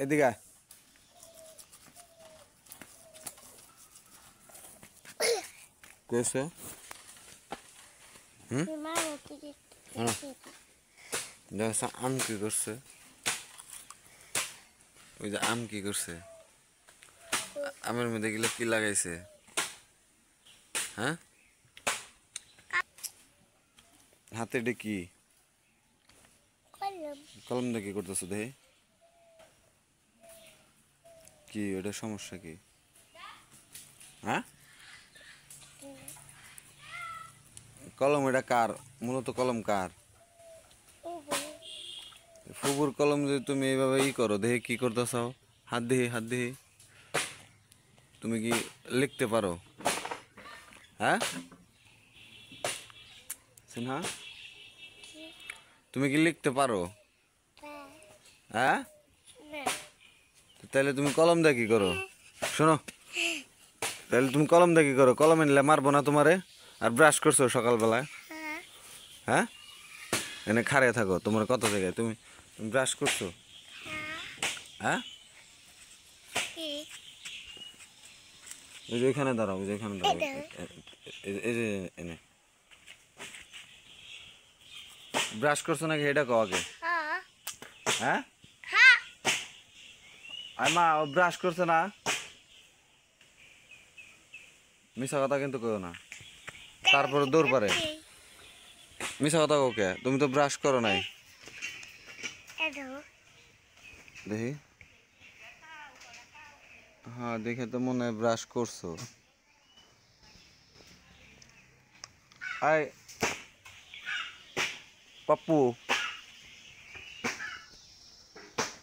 এদিকে আয়। কেছে দেখছ আম কি করছে? ওই যে আম কি করছে? আমের মধ্যে গেলে কি লাগাইছে? হ্যাঁ, হাতে এটা কি? কলম দিয়ে কি করতেছো দেখি? কি ওটা সমস্যা কি? হ্যাঁ, কলম এটা কার? মূলত কলম কার? ফুবুর কলম যদি তুমি এইভাবে ই করো দেখি কি করতেছ? হাত দিহি হাত দিহি। তুমি কি লিখতে পারো? হ্যাঁ সিনহা, তুমি কি লিখতে পারো? হ্যাঁ, তাহলে তুমি কলম দিয়ে কি করো? শোনো, তাহলে তুমি কলম দিয়ে কি করো? কলম এনলে মারবো না তোমারে? আর ব্রাশ করছো সকালবেলায়? হ্যাঁ, এনে খাড়ে থাকো, তোমার কত জায়গায় তুমি তুমি ব্রাশ করছো? হ্যাঁ, ওই যে এখানে দাঁড়াও, ওই যে এখানে দাঁড়াও, এই যে এনে ব্রাশ করছো নাকি এটা কও আগে। হ্যাঁ, আর মা ও ব্রাশ করছে না? মিশা কথা কিন্তু কইও না, তারপরে দৌড় পারে। মিশা কথা ওকে, তুমি তো ব্রাশ করো নাই। দেখি, হ্যাঁ দেখে তো মনে হয় ব্রাশ করছো। আয় পাপ্পু,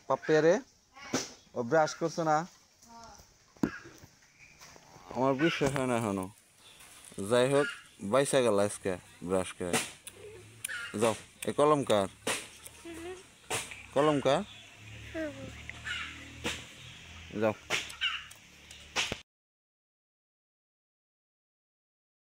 পাপ্পিয়ারে ও ব্রাশ করছো না? আমার বিশ্বাস হয় না এখনো। যাই হোক, বাইসা গেল আজকে ব্রাশ করে। যাও, এ কলম কার? কলম কার? যাও।